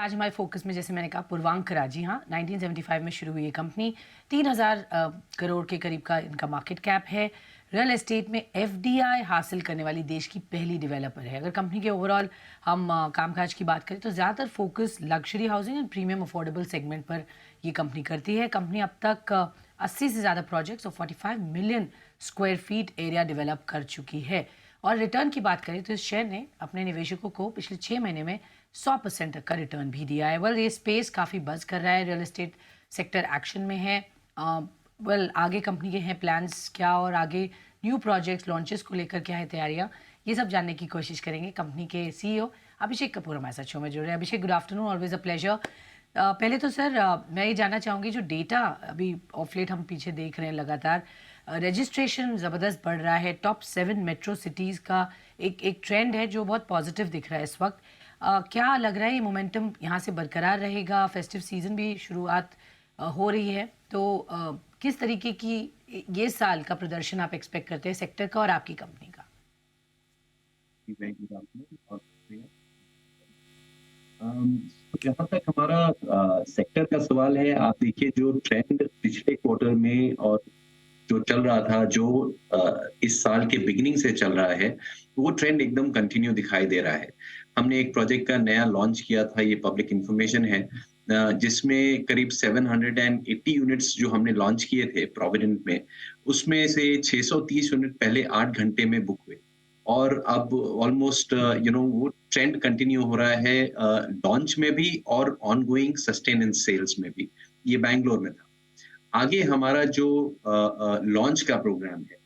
आज हमारे फोकस में जैसे मैंने कहा पूर्वांकरा, जी हाँ, 1975 में शुरू हुई ये कंपनी। 3000 करोड़ के करीब का इनका मार्केट कैप है। रियल एस्टेट में एफडीआई हासिल करने वाली देश की पहली डेवलपर है। अगर कंपनी के ओवरऑल हम कामकाज की बात करें तो ज़्यादातर focus luxury housing and premium affordable segment पर ये कंपनी करती है। कंपनी अब तक 80 से ज़्यादा प्रोजेक्ट्स और 45 million square feet area develop कर चुकी है। और रिटर्न की बात करें तो इस शेयर ने अपने निवेशकों को पिछले 6 महीने में 100% तक का रिटर्न भी दिया है। वेल, ये स्पेस काफ़ी बज़ कर रहा है, रियल एस्टेट सेक्टर एक्शन में है। आगे कंपनी के हैं प्लान्स क्या, और आगे न्यू प्रोजेक्ट्स लॉन्चेस को लेकर क्या है तैयारियाँ, ये सब जानने की कोशिश करेंगे। कंपनी के सीईओ अभिषेक कपूर हमारे साथ शो में जुड़ रहे हैं। Abhishek, good afternoon, always a pleasure. पहले तो सर मैं ये जानना चाहूँगी, जो डेटा अभी ऑफ लेट हम पीछे देख रहे हैं लगातार, रजिस्ट्रेशन ज़बरदस्त बढ़ रहा है। टॉप 7 मेट्रो सिटीज़ का एक एक ट्रेंड है जो बहुत पॉजिटिव दिख रहा है इस वक्त। क्या लग रहा है ये मोमेंटम यहाँ से बरकरार रहेगा? फेस्टिव सीजन भी शुरुआत हो रही है, तो किस तरीके की ये साल का प्रदर्शन आप एक्सपेक्ट करते हैं सेक्टर का और आपकी कंपनी का? जहाँ तक हमारा सेक्टर का सवाल है, आप देखिए जो ट्रेंड पिछले क्वार्टर में और जो चल रहा था, जो इस साल के बिगिनिंग से चल रहा है, वो ट्रेंड एकदम कंटिन्यू दिखाई दे रहा है। हमने एक प्रोजेक्ट का नया लॉन्च किया था, ये पब्लिक इन्फॉर्मेशन है, जिसमें करीब 780 यूनिट्स जो हमने लॉन्च किए थे प्रोविडेंट में, उसमें से 630 यूनिट पहले 8 घंटे में बुक हुए। और अब ऑलमोस्ट वो ट्रेंड कंटिन्यू हो रहा है लॉन्च में भी और ऑनगोइंग सस्टेनेंस सेल्स में भी। ये बैंगलोर में था। आगे हमारा जो लॉन्च का प्रोग्राम है,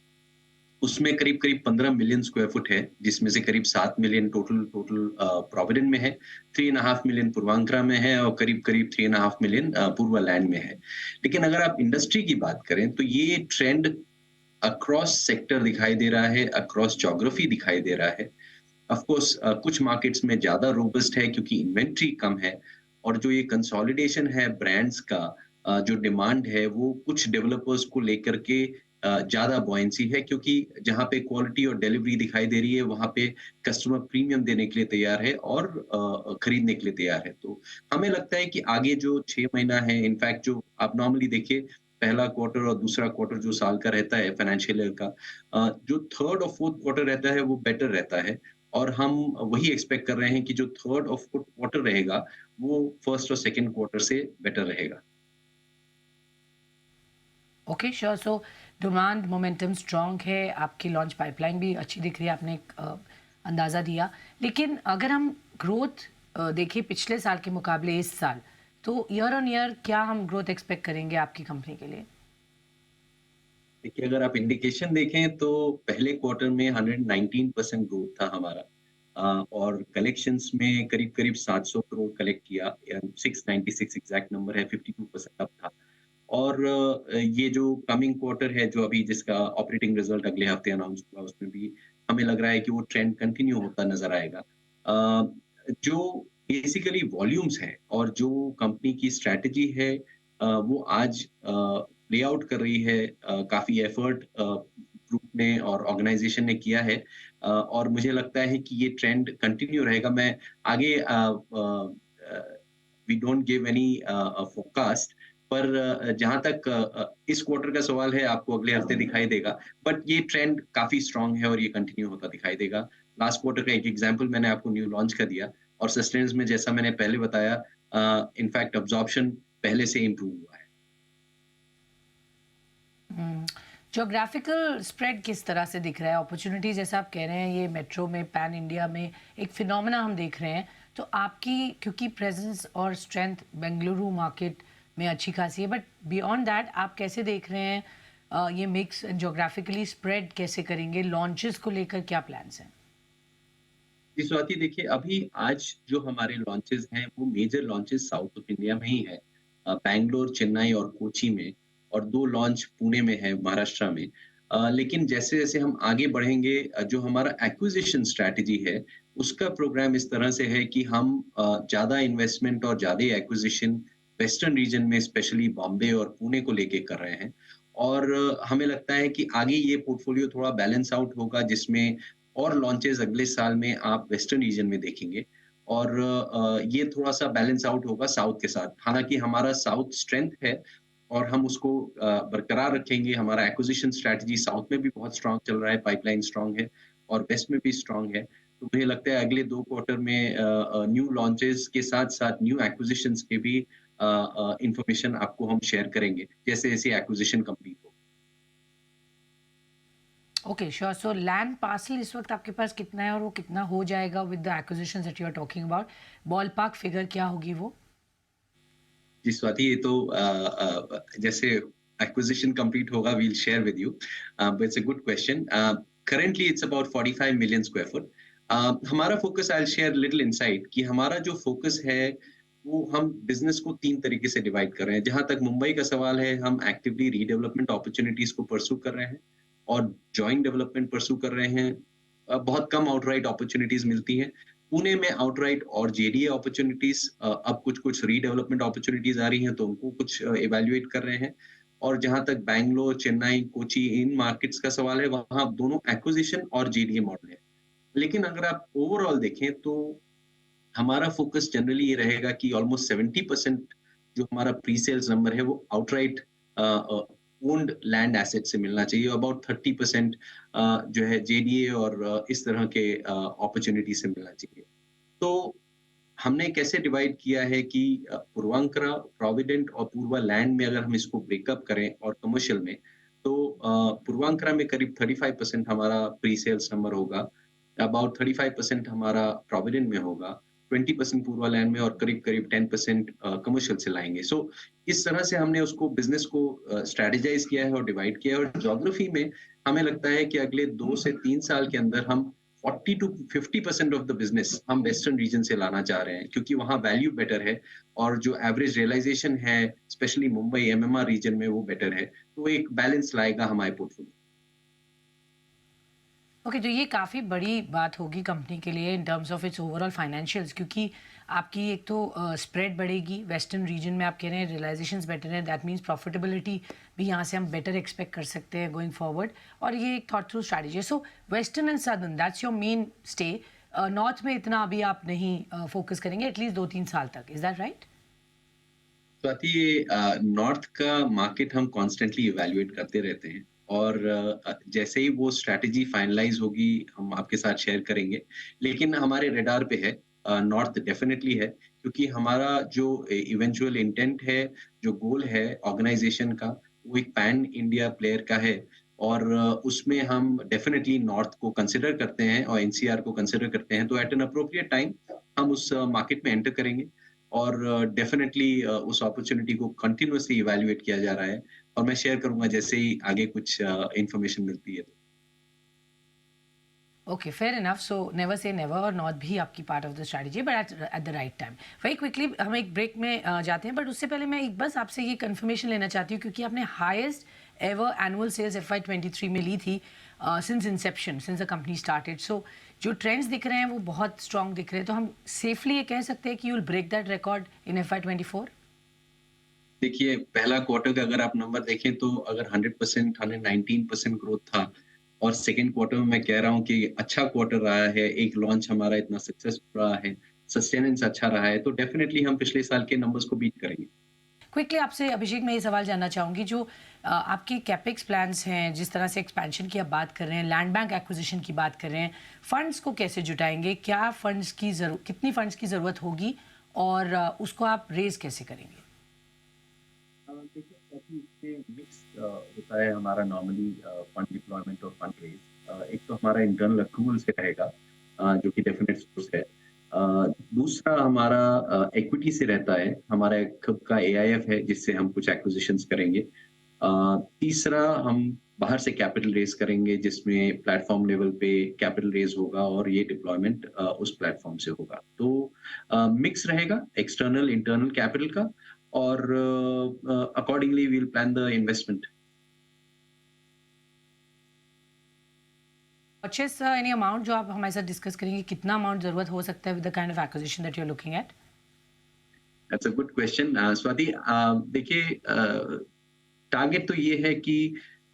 उसमें करीब-करीब 15 मिलियन स्क्वायर फुट है, जिसमें से करीब 7 मिलियन टोटल टोटल प्रोविडेंट में है, 3.5 मिलियन पूर्वांकरा में है और करीब-करीब 3.5 मिलियन पूर्वालैंड में है। लेकिन अगर आप इंडस्ट्री की बात करें, तो ये ट्रेंड अक्रॉस सेक्टर दिखाई दे रहा है, अक्रॉस ज्योग्राफी दिखाई दे रहा है। ऑफ कोर्स कुछ मार्केट्स में ज़्यादा रोबस्ट है क्योंकि इन्वेंटरी कम है, और जो ये कंसोलिडेशन है ब्रांड्स का, जो डिमांड है वो कुछ डेवलपर्स को लेकर के ज़्यादा बॉयंसी है, क्योंकि जहाँ पे क्वालिटी और डिलीवरी दिखाई दे रही है, वहाँ पे कस्टमर प्रीमियम देने के लिए तैयार है और खरीदने के लिए तैयार है। तो हमें लगता है कि आगे जो 6 महीना है, इनफैक्ट जो आप नॉर्मली देखिए, पहला क्वार्टर और दूसरा क्वार्टर जो साल का रहता है फाइनेंशियल ईयर का, जो थर्ड और फोर्थ क्वार्टर रहता है वो बेटर रहता है। और हम वही एक्सपेक्ट कर रहे हैं कि जो थर्ड और फोर्थ क्वार्टर रहेगा, वो फर्स्ट और सेकंड क्वार्टर से बेटर रहेगा। Okay, sure. So demand momentum strong है, आपकी लॉन्च पाइपलाइन भी अच्छी दिख रही है, आपने एक अंदाज़ा दिया। लेकिन अगर हम ग्रोथ देखें पिछले साल के मुकाबले इस साल, तो ईयर ऑन ईयर क्या हम ग्रोथ एक्सपेक्ट करेंगे आपकी कंपनी के लिए? देखिए, अगर आप इंडिकेशन देखें तो पहले क्वार्टर में 119% ग्रोथ था हमारा, और कलेक्शंस में करीब-करीब 700 करोड़ कलेक्ट किया, या 696 एग्ज़ैक्ट नंबर है, 52% अप था। और ये जो कमिंग क्वार्टर है, जो अभी जिसका ऑपरेटिंग रिजल्ट अगले हफ्ते अनाउंस हुआ, उसमें भी हमें लग रहा है कि वो ट्रेंड कंटिन्यू होता नज़र आएगा। जो बेसिकली वॉल्यूम्स हैं और जो कंपनी की स्ट्रैटेजी है, वो आज प्ले आउट कर रही है। काफ़ी एफर्ट ग्रुप ने और ऑर्गेनाइज़ेशन ने किया है, और मुझे लगता है कि ये ट्रेंड कंटिन्यू रहेगा। मैं आगे we don't give any forecast, पर जहाँ तक इस क्वार्टर का सवाल है, आपको अगले हफ्ते दिखाई देगा। बट ये ट्रेंड काफ़ी स्ट्रॉन्ग है और ये कंटिन्यू होता दिखाई देगा। लास्ट क्वार्टर का एक एग्ज़ाम्पल मैंने आपको न्यू लॉन्च का दिया, और सस्टेनेंस में जैसा मैंने पहले बताया, इनफैक्ट अब्ज़ॉर्प्शन पहले से इम्प्रूव हुआ है। ज्योग्राफिकल स्प्रेड किस तरह से दिख रहा है? अपॉर्चुनिटी जैसा आप कह रहे हैं, ये मेट्रो में पैन इंडिया में एक फिनोमेना हम देख रहे हैं, तो आपकी क्योंकि प्रेजेंस और स्ट्रेंथ बेंगलुरु मार्केट में अच्छी खासी है, बट बियॉन्ड दैट आप कैसे देख रहे हैं ये मिक्स ज्योग्राफिकली स्प्रेड कैसे करेंगे? लॉन्चेस को लेकर क्या प्लान्स हैं? जी, स्वाति, देखिए, अभी आज जो हमारे लॉन्चेस हैं, वो major launches south of India में ही है। बैंगलोर, चेन्नई और कोची में, और 2 लॉन्च पुणे में है, महाराष्ट्र में। लेकिन जैसे-जैसे हम आगे बढ़ेंगे, जो हमारा एक्विजिशन स्ट्रैटेजी है, उसका प्रोग्राम इस तरह से है कि हम ज़्यादा इन्वेस्टमेंट और ज़्यादा एक्विजिशन वेस्टर्न रीजन में, स्पेशली बॉम्बे और पुणे को लेके कर रहे हैं। और हमें लगता है कि आगे ये पोर्टफोलियो थोड़ा बैलेंस आउट होगा, जिसमें और लॉन्चेस अगले साल में आप वेस्टर्न रीजन में देखेंगे। और ये थोड़ा-सा बैलेंस आउट होगा साउथ के साथ। हालाँकि हमारा साउथ स्ट्रेंथ है और हम उसको बरकरार रखेंगे। हमारा एक्विजिशन स्ट्रैटेजी साउथ में भी बहुत स्ट्रॉन्ग चल रहा है, पाइपलाइन स्ट्रॉन्ग है और वेस्ट में भी स्ट्रॉन्ग है। तो मुझे लगता है अगले 2 क्वार्टर में न्यू लॉन्चेस के साथ-साथ न्यू एक्विजिशंस के भी इन्फॉर्मेशन आपको हम शेयर करेंगे, जैसे-जैसे एक्विजिशन कंप्लीट हो। Okay sure. So land parcel इस वक्त आपके पास कितना है और वो कितना हो जाएगा with the acquisitions that you are talking about? Ball park figure क्या होगी वो? जी, स्वाति ये तो जैसे एक्विजिशन कंप्लीट होगा we will share with you but it's a good question currently it's about 45 million square foot हमारा फोकस I will share little insight कि हमारा जो फोकस है वो हम बिजनेस को 3 तरीके से डिवाइड कर रहे हैं जहां तक मुंबई का सवाल है हम एक्टिवली रीडेवलपमेंट अपॉर्चुनिटीज को परस्यू कर रहे हैं और जॉइंट डेवलपमेंट परस्यू कर रहे हैं बहुत कम आउटराइट अपॉर्चुनिटीज मिलती हैं पुणे में आउटराइट और जेडीए अपॉर्चुनिटीज अब कुछ रीडेवलपमेंट अपॉर्चुनिटीज आ रही हैं तो उनको कुछ इवैल्यूएट कर रहे हैं और जहां तक बैंगलोर चेन्नई कोची इन मार्केट्स का सवाल है वहां दोनों एक्विजिशन और जेडीए मॉडल है लेकिन अगर आप ओवरऑल देखें तो हमारा फोकस जनरली ये रहेगा कि ऑलमोस्ट 70% जो हमारा प्री सेल्स नंबर है वो आउटराइट ओन्ड लैंड एसेट से मिलना चाहिए अबाउट 30% जो है जेडीए और इस तरह के अपॉर्चुनिटी से मिलना चाहिए तो हमने कैसे डिवाइड किया है कि पूर्वांकरा प्रोविडेंट और पूर्वा लैंड में अगर हम इसको ब्रेकअप करें और कमर्शियल में तो पूर्वांकरा में करीब 35% हमारा प्री सेल्स नंबर होगा अबाउट 35% हमारा प्रोविडेंट में होगा 20% पूर्वा लैंड में और करीब करीब 10% कमर्शियल से लाएंगे सो इस तरह से हमने उसको बिजनेस को स्ट्रेटेजाइज किया है और डिवाइड किया है और ज्योग्राफी में हमें लगता है कि अगले 2 से 3 साल के अंदर हम 40 टू 50% ऑफ द बिजनेस हम वेस्टर्न रीजन से लाना चाह रहे हैं क्योंकि वहाँ वैल्यू बेटर है और जो एवरेज रियलाइजेशन है स्पेशली मुंबई एमएमआर रीजन में वो बेटर है तो एक बैलेंस लाएगा हमारे पोर्टफोलियो ओके तो ये काफ़ी बड़ी बात होगी कंपनी के लिए in terms of its overall financials क्योंकि आपकी एक तो स्प्रेड बढ़ेगी वेस्टर्न रीजन में आप कह रहे हैं रियलाइजेशंस बेटर हैं दैट मीन्स प्रॉफिटेबिलिटी भी यहाँ से हम बेटर एक्सपेक्ट कर सकते हैं गोइंग फॉरवर्ड और ये एक thought through strategy so western and southern that's your main stay north में इतना अभी आप नहीं फोकस करेंगे एटलीस्ट 2-3 साल तक इज दैट राइट? तो आती ये नॉर्थ का मार्केट हम कॉन्स्टेंटली इवैल्यूएट करते रहते हैं और जैसे ही वो स्ट्रैटेजी फाइनलाइज होगी हम आपके साथ शेयर करेंगे लेकिन हमारे रडार पे है नॉर्थ डेफिनेटली है क्योंकि हमारा जो इवेंचुअल इंटेंट है जो गोल है ऑर्गेनाइजेशन का वो एक पैन इंडिया प्लेयर का है और उसमें हम डेफिनेटली नॉर्थ को कंसिडर करते हैं और एनसीआर को कंसिडर करते हैं तो एट एन अप्रोप्रिएट टाइम हम उस मार्केट में एंटर करेंगे और डेफिनेटली उस अपॉर्चुनिटी को कंटिन्यूअसली इवैल्यूएट किया जा रहा है और मैं शेयर करूंगा जैसे ही आगे कुछ इंफॉर्मेशन मिलती है तो Okay, fair enough. So never say never और not भी आपकी part of the strategy, but at the right time. Very quickly हम एक break में जाते हैं, but उससे पहले मैं एक बस आपसे ये confirmation लेना चाहती हूँ क्योंकि आपने highest ever annual sales FY23 में ली थी since inception, since the company started. So जो trends दिख रहे हैं वो बहुत strong दिख रहे हैं, तो हम safely ये कह सकते हैं कि you'll break that record in FY24? देखिए पहला क्वार्टर का अगर आप नंबर देखें तो अगर 100% 119% ग्रोथ था और सेकंड क्वार्टर में मैं कह रहा हूं कि अच्छा क्वार्टर रहा है एक लॉन्च हमारा इतना सक्सेसफुल रहा है सस्टेनेंस अच्छा रहा है तो डेफिनेटली हम पिछले साल के नंबर्स को बीट करेंगे क्विकली आपसे अभिषेक मैं ये सवाल जानना चाहूँगी जो आपके कैपेक्स प्लान्स हैं जिस तरह से एक्सपेंशन की आप बात कर रहे हैं लैंड बैंक एक्विजिशन की बात कर रहे हैं फंड्स को कैसे जुटाएंगे क्या फंड्स की कितनी फंड्स की ज़रूरत होगी और उसको आप रेज कैसे करेंगे? देखिए काफी इससे मिक्स होता है हमारा नॉर्मली फंड डिप्लॉयमेंट और फंड रेज एक तो हमारा इंटरनल अक्रूवल से रहेगा जो कि डेफिनेट सोर्स है दूसरा हमारा इक्विटी से रहता है हमारा खुद का एआईएफ है जिससे हम कुछ एक्विजिशंस करेंगे तीसरा हम बाहर से कैपिटल रेज करेंगे जिसमें प्लेटफॉर्म लेवल पे कैपिटल रेज होगा और ये डिप्लॉयमेंट उस प्लेटफॉर्म से होगा तो मिक्स रहेगा एक्सटर्नल इंटरनल कैपिटल का और accordingly we will plan the investment purchase any amount जो आप हमारे साथ डिस्कस करेंगे कितना अमाउंट ज़रूरत हो सकता है with the kind of acquisition that you are looking at? That's a good question Swati देखिए टारगेट तो ये है कि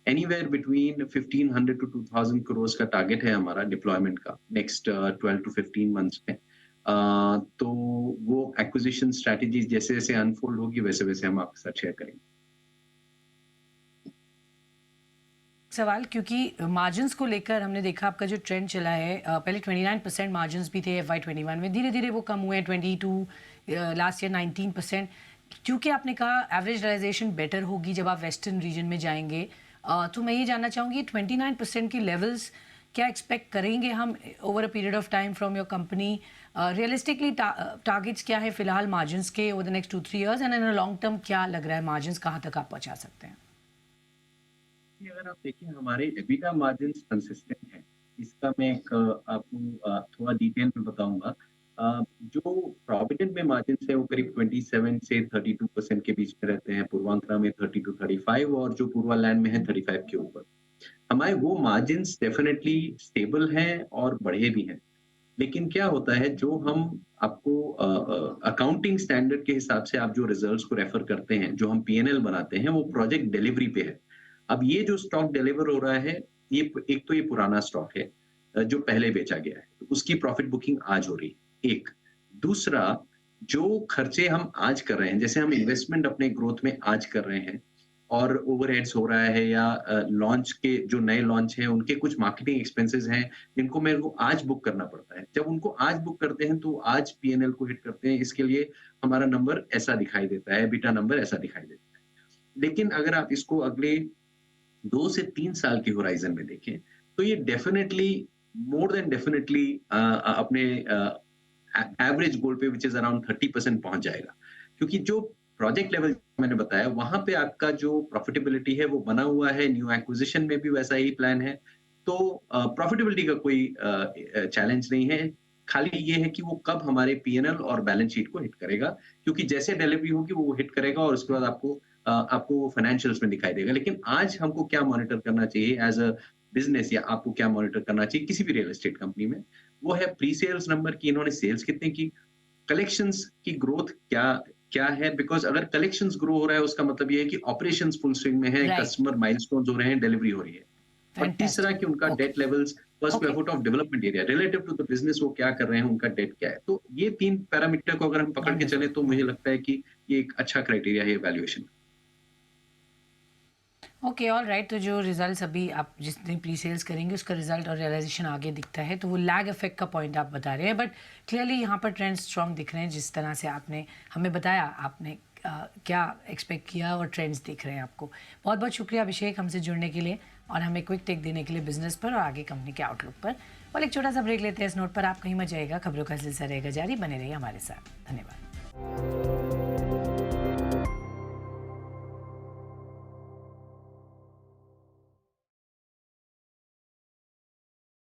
एनीवेयर बिटवीन 1500 to 2000 करोड़ का टारगेट है हमारा डिप्लॉयमेंट का नेक्स्ट 12 to 15 मंथ्स में तो वो एक्विजिशन स्ट्रैटेजी जैसे-जैसे अनफोल्ड होगी वैसे-वैसे हम आपके साथ शेयर करेंगे। सवाल क्योंकि मार्जिन्स को लेकर हमने देखा आपका जो ट्रेंड चला है पहले 29% मार्जिन्स भी थे FY21 में, धीरे-धीरे वो कम हुए हैं 22, लास्ट ईयर 19%। क्योंकि आपने कहा एवरेज रियलाइजेशन बेटर होगी जब आप वेस्टर्न रीजन में जाएंगे, तो मैं ये जानना चाहूँगी 29% की लेवल्स क्या एक्सपेक्ट करेंगे हम over a period of time from your company? Realistically targets क्या है फिलहाल मार्जिन्स के over the next 2-3 years, and in a long term क्या लग रहा है मार्जिन्स कहाँ तक आप पहुँचा सकते हैं? ये अगर आप देखें हमारे एबिटा मार्जिन्स कंसिस्टेंट हैं। इसका मैं एक आपको थोड़ा डिटेल में बताऊँगा। जो प्रोविडेंट में मार्जिन्स है वो करीब 27 से 32% के बीच में रहते हैं, पूर्वांचल में 30 टू 35 और जो पूर्वालैंड में है 35 के ऊपर। हमारे वो मार्जिन्स डेफिनिटली स्टेबल हैं और बढ़े भी हैं। लेकिन क्या होता है जो हम आपको अकाउंटिंग स्टैंडर्ड के हिसाब से आप जो रिजल्ट्स को रेफर करते हैं, जो हम पीएनएल बनाते हैं वो प्रोजेक्ट डिलीवरी पे है। अब ये जो स्टॉक डिलीवर हो रहा है, ये एक तो ये पुराना स्टॉक है जो पहले बेचा गया है, तो उसकी प्रॉफिट बुकिंग आज हो रही है, एक। दूसरा, जो खर्चे हम आज कर रहे हैं, जैसे हम इन्वेस्टमेंट अपने ग्रोथ में आज कर रहे हैं और ओवरहेड्स हो रहा है या लॉन्च के जो नए लॉन्च हैं, उनके कुछ मार्केटिंग एक्सपेंसेस हैं, जिनको मेरे को आज बुक करना पड़ता है। जब उनको आज बुक करते हैं, तो आज पीएनएल को हिट करते हैं, इसके लिए हमारा नंबर ऐसा दिखाई देता है, एबिटा नंबर ऐसा दिखाई देता है। लेकिन अगर आप इसको अगले 2 से 3 साल के होराइज़न में देखें, तो ये डेफिनिटली मोर देन डेफिनिटली अपने एवरेज गोल पे व्हिच इज़ अराउंड 30% पहुँच जाएगा। क्योंकि जो प्रोजेक्ट लेवल मैंने बताया, वहाँ पे आपका जो प्रॉफिटेबिलिटी है वो बना हुआ है, न्यू एक्विजिशन में भी वैसा ही प्लान है। तो प्रॉफिटेबिलिटी का कोई चैलेंज नहीं है। खाली ये है कि वो कब हमारे पीएनएल और बैलेंस शीट को हिट करेगा, क्योंकि जैसे डिलीवरी होगी वो हिट करेगा और उसके बाद आपको वो फाइनेंशियल्स में दिखाई देगा। लेकिन आज हमको क्या मॉनिटर करना चाहिए एज़ अ बिज़नेस, या आपको क्या मॉनिटर करना चाहिए किसी भी रियल एस्टेट कंपनी में, वो है प्री-सेल्स नंबर कि इन्होंने सेल्स कितने की, कलेक्शंस की ग्रोथ क्या क्या है, बिकॉज़ अगर कलेक्शंस ग्रो हो रहा है उसका मतलब ये है कि ऑपरेशंस फुल स्विंग में है, राइट, कस्टमर माइलस्टोन्स हो रहे हैं, डिलीवरी हो रही है। और तीसरा कि उनका फैंटास्टिक। ओके, डेट लेवल्स पर square okay, foot of development area relative to the business वो क्या कर रहे हैं, उनका डेट क्या है। तो ये 3 पैरामीटर को अगर हम पकड़ के वंडरफुल। चलें तो मुझे लगता है कि ये एक अच्छा क्राइटेरिया है इवैल्यूएशन। Okay, all right. तो जो रिजल्ट्स अभी आप जिस दिन प्री सेल्स करेंगे उसका रिजल्ट और रियलाइजेशन आगे दिखता है, तो वो लैग इफेक्ट का पॉइंट आप बता रहे हैं, बट क्लियरली यहाँ पर ट्रेंड स्ट्रॉन्ग दिख रहे हैं जिस तरह से आपने हमें बताया, आपने क्या एक्सपेक्ट किया और ट्रेंड्स दिख रहे हैं आपको। बहुत बहुत शुक्रिया अभिषेक हमसे जुड़ने के लिए और हमें क्विक टेक देने के लिए बिजनेस पर और आगे कंपनी के आउटलुक पर। और एक छोटा सा ब्रेक लेते हैं इस नोट पर, आप कहीं मत जाइएगा, खबरों का सिलसिला रहेगा जारी, बने रहिए हमारे साथ। धन्यवाद।